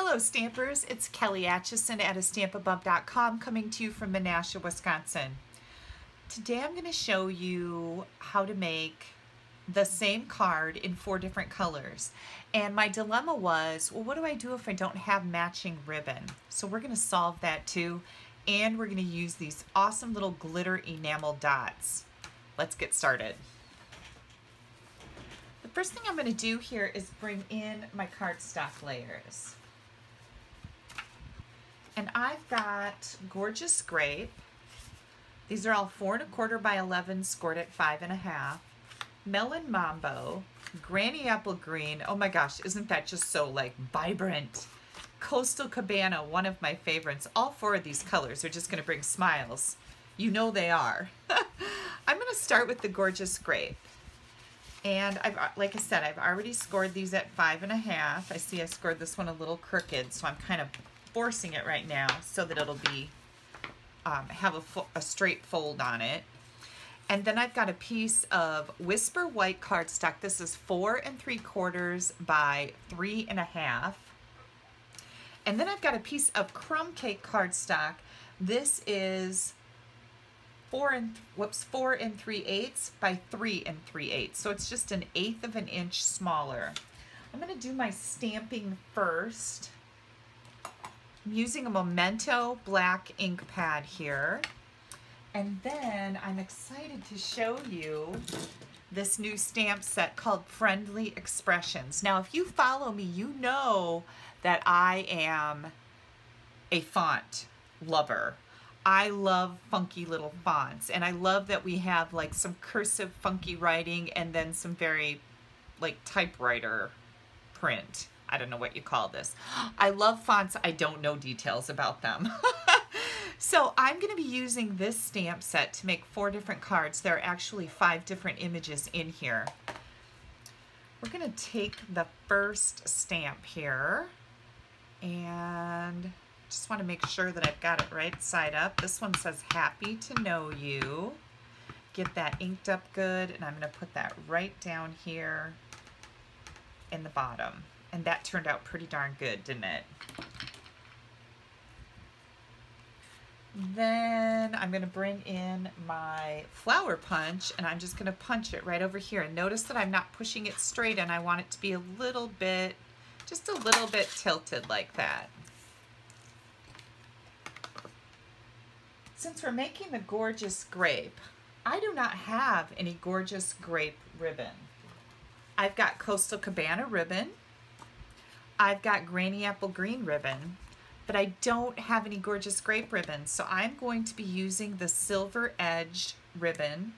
Hello Stampers, it's Kelly Acheson at stampinUp.com coming to you from Menasha, Wisconsin. Today I'm going to show you how to make the same card in 4 different colors. And my dilemma was, well, what do I do if I don't have matching ribbon? So we're going to solve that too, and we're going to use these awesome little glitter enamel dots. Let's get started. The first thing I'm going to do here is bring in my cardstock layers. And I've got Gorgeous Grape. These are all 4 1/4 by 11 scored at 5 1/2. Melon Mambo, Granny Apple Green. Oh my gosh, isn't that just so like vibrant? Coastal Cabana, one of my favorites. All 4 of these colors are just going to bring smiles. You know they are. I'm going to start with the Gorgeous Grape. And like I said, I've already scored these at 5 1/2. I see I scored this one a little crooked, so I'm kind of forcing it right now so that it'll be have a straight fold on it. And then I've got a piece of Whisper White cardstock. This is 4 3/4 by 3 1/2. And then I've got a piece of Crumb Cake cardstock. This is 4 3/8 by 3 3/8. So it's just 1/8 of an inch smaller. I'm going to do my stamping first. I'm using a Memento black ink pad here. And then I'm excited to show you this new stamp set called Friendly Expressions. Now, if you follow me, you know that I am a font lover. I love funky little fonts, and I love that we have like some cursive funky writing and then some very like typewriter print. I don't know what you call this. I love fonts. I don't know details about them. So I'm going to be using this stamp set to make 4 different cards. There are actually 5 different images in here. We're going to take the first stamp here and just want to make sure that I've got it right side up. This one says Happy to Know You. Get that inked up good, and I'm going to put that right down here in the bottom. And that turned out pretty darn good, didn't it? Then I'm going to bring in my flower punch, and I'm just going to punch it right over here. And notice that I'm not pushing it straight, and I want it to be a little bit, just a little bit tilted like that. Since we're making the Gorgeous Grape, I do not have any Gorgeous Grape ribbon. I've got Coastal Cabana ribbon. I've got Granny Apple Green ribbon, but I don't have any Gorgeous Grape ribbon, so I'm going to be using the Silver Edge ribbon.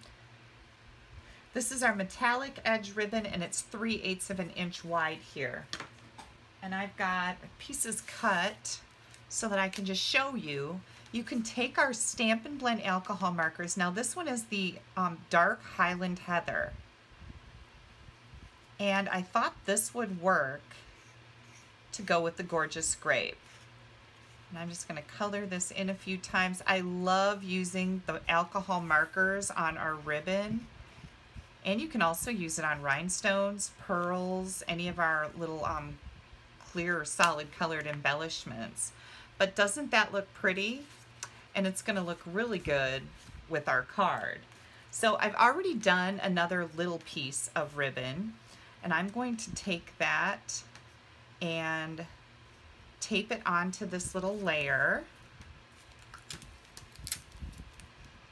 This is our metallic edge ribbon, and it's 3/8 of an inch wide here. And I've got pieces cut so that I can just show you. You can take our Stampin' Blend alcohol markers. Now this one is the dark Highland Heather. And I thought this would work to go with the Gorgeous Grape. And I'm just going to color this in a few times. I love using the alcohol markers on our ribbon. And you can also use it on rhinestones, pearls, any of our little clear or solid colored embellishments. But doesn't that look pretty? And it's going to look really good with our card. So I've already done another little piece of ribbon, and I'm going to take that and tape it onto this little layer.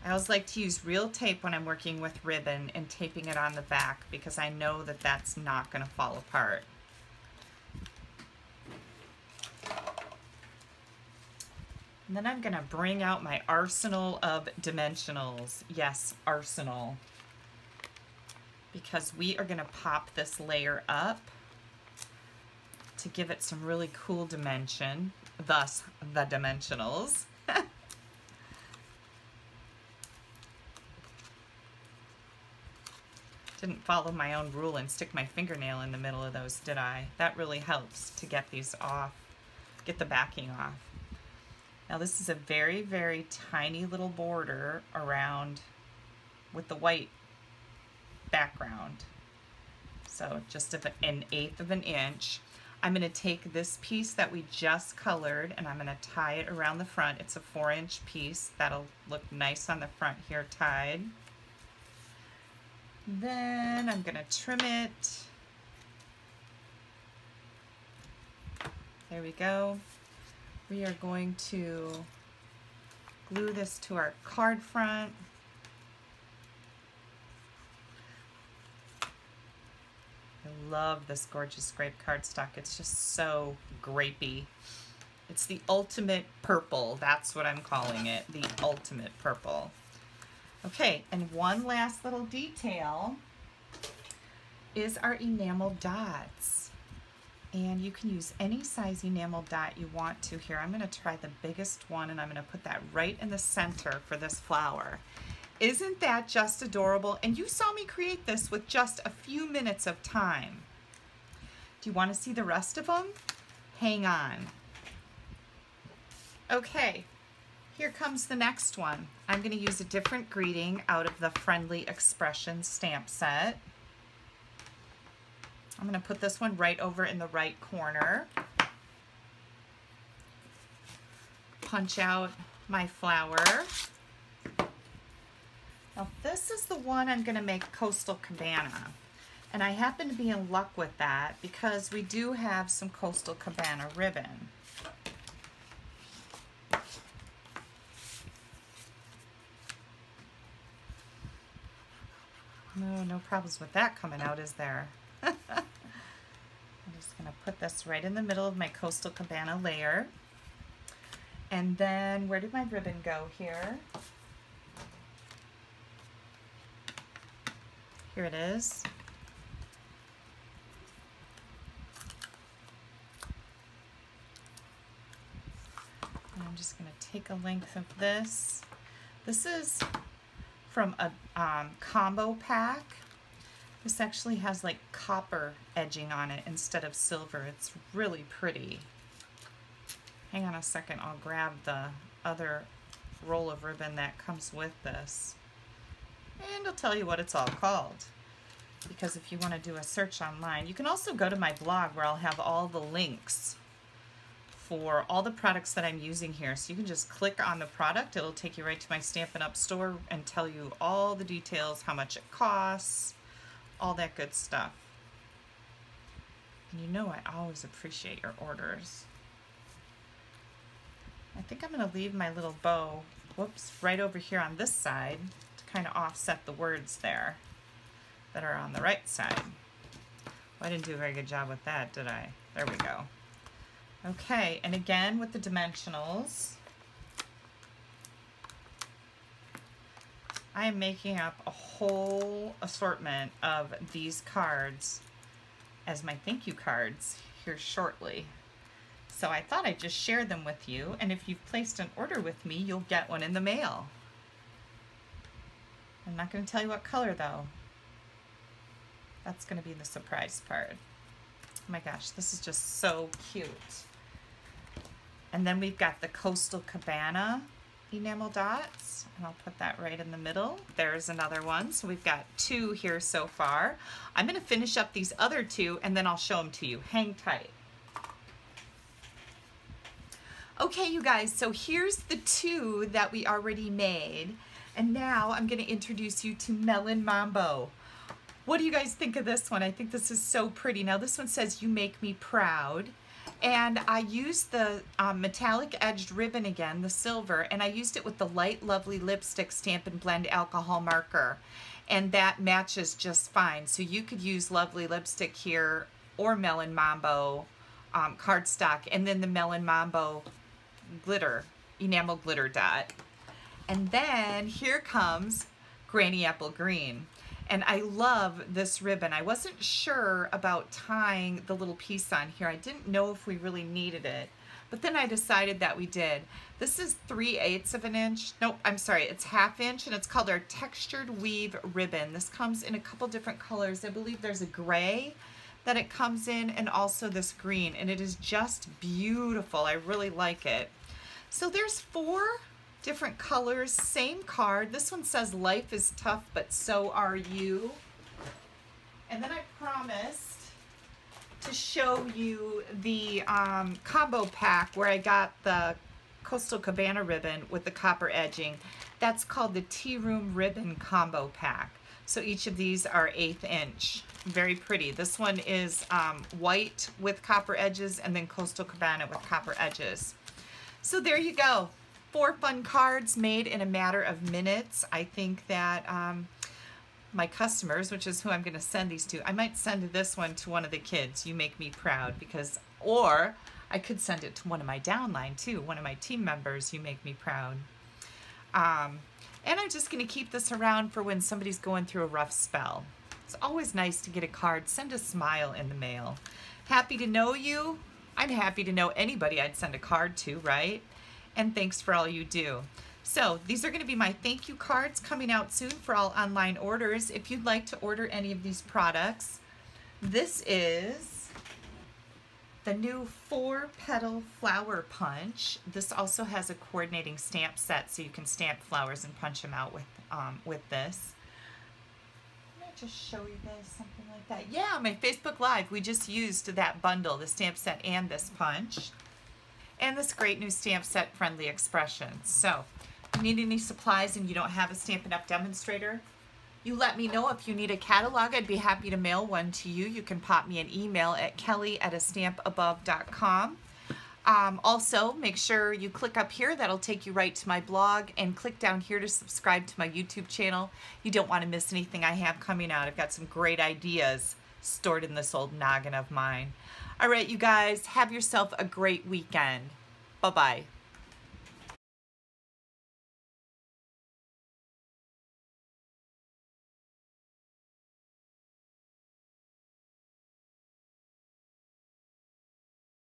I always like to use real tape when I'm working with ribbon and taping it on the back because I know that that's not going to fall apart. And then I'm going to bring out my arsenal of dimensionals. Yes, arsenal. Because we are going to pop this layer up to give it some really cool dimension, thus the dimensionals. Didn't follow my own rule and stick my fingernail in the middle of those, did I? That really helps to get these off, get the backing off. Now this is a very, very tiny little border around with the white background. So just an 1/8 of an inch. I'm going to take this piece that we just colored and I'm going to tie it around the front. It's a 4-inch piece. That'll look nice on the front here tied. Then I'm going to trim it. There we go. We are going to glue this to our card front. I love this gorgeous grape cardstock. It's just so grapey. It's the ultimate purple. That's what I'm calling it, the ultimate purple. Okay, and one last little detail is our enamel dots. And you can use any size enamel dot you want to here. I'm going to try the biggest one and I'm going to put that right in the center for this flower. Isn't that just adorable? And you saw me create this with just a few minutes of time. Do you want to see the rest of them? Hang on. Okay, here comes the next one. I'm going to use a different greeting out of the Friendly Expression stamp set. I'm going to put this one right over in the right corner. Punch out my flower. Now this is the one I'm going to make Coastal Cabana. And I happen to be in luck with that because we do have some Coastal Cabana ribbon. No problems with that coming out, is there? I'm just going to put this right in the middle of my Coastal Cabana layer. And then, where did my ribbon go here? Here it is. And I'm just going to take a length of this. This is from a combo pack. This actually has like copper edging on it instead of silver. It's really pretty. Hang on a second, I'll grab the other roll of ribbon that comes with this. And I'll tell you what it's all called. Because if you want to do a search online, you can also go to my blog where I'll have all the links for all the products that I'm using here. So you can just click on the product, it'll take you right to my Stampin' Up store and tell you all the details, how much it costs, all that good stuff. And you know I always appreciate your orders. I think I'm going to leave my little bow, whoops, right over here on this side to kind of offset the words there that are on the right side. Well, I didn't do a very good job with that, did I? There we go. Okay, and again with the dimensionals, I am making up a whole assortment of these cards as my thank you cards here shortly. So I thought I'd just share them with you, and if you've placed an order with me, you'll get one in the mail. I'm not going to tell you what color though. That's going to be the surprise part. Oh my gosh, this is just so cute. And then we've got the Coastal Cabana enamel dots, and I'll put that right in the middle. There's another one. So we've got two here so far. I'm going to finish up these other two and then I'll show them to you. Hang tight. Okay, you guys, so here's the two that we already made. And now I'm going to introduce you to Melon Mambo. What do you guys think of this one? I think this is so pretty. Now this one says, "You make me proud." And I used the metallic edged ribbon again, the silver, and I used it with the Light Lovely Lipstick Stampin' Blend alcohol marker. And that matches just fine. So you could use Lovely Lipstick here or Melon Mambo cardstock, and then the Melon Mambo glitter, enamel glitter dot. And then here comes Granny Apple Green. And I love this ribbon. I wasn't sure about tying the little piece on here. I didn't know if we really needed it, but then I decided that we did. This is 3/8 of an inch. Nope, I'm sorry, it's 1/2 inch, and it's called our Textured Weave Ribbon. This comes in a couple different colors. I believe there's a gray that it comes in, and also this green, and it is just beautiful. I really like it. So there's 4 different colors, same card. This one says, "Life is tough, but so are you." And then I promised to show you the combo pack where I got the Coastal Cabana ribbon with the copper edging. That's called the Tea Room Ribbon Combo Pack. So each of these are 1/8 inch. Very pretty. This one is white with copper edges and then Coastal Cabana with copper edges. So there you go. 4 fun cards made in a matter of minutes. I think that my customers, which is who I'm going to send these to, I might send this one to one of the kids. You make me proud, because, or I could send it to one of my downline too, one of my team members. You make me proud. And I'm just going to keep this around for when somebody's going through a rough spell. It's always nice to get a card. Send a smile in the mail. Happy to know you. I'm happy to know anybody I'd send a card to, right? And thanks for all you do. So these are going to be my thank you cards coming out soon for all online orders. If you'd like to order any of these products, this is the new Four-Petal Flower Punch. This also has a coordinating stamp set, so you can stamp flowers and punch them out with this. Let me just show you guys something like that. Yeah, my Facebook Live, we just used that bundle, the stamp set and this punch. And this great new stamp set, Friendly Expressions. So, if you need any supplies and you don't have a Stampin' Up! Demonstrator, you let me know. If you need a catalog, I'd be happy to mail one to you. You can pop me an email at kelly@astampabove.com. Also, make sure you click up here. That'll take you right to my blog, and click down here to subscribe to my YouTube channel. You don't want to miss anything I have coming out. I've got some great ideas stored in this old noggin of mine. All right, you guys, have yourself a great weekend. Bye-bye.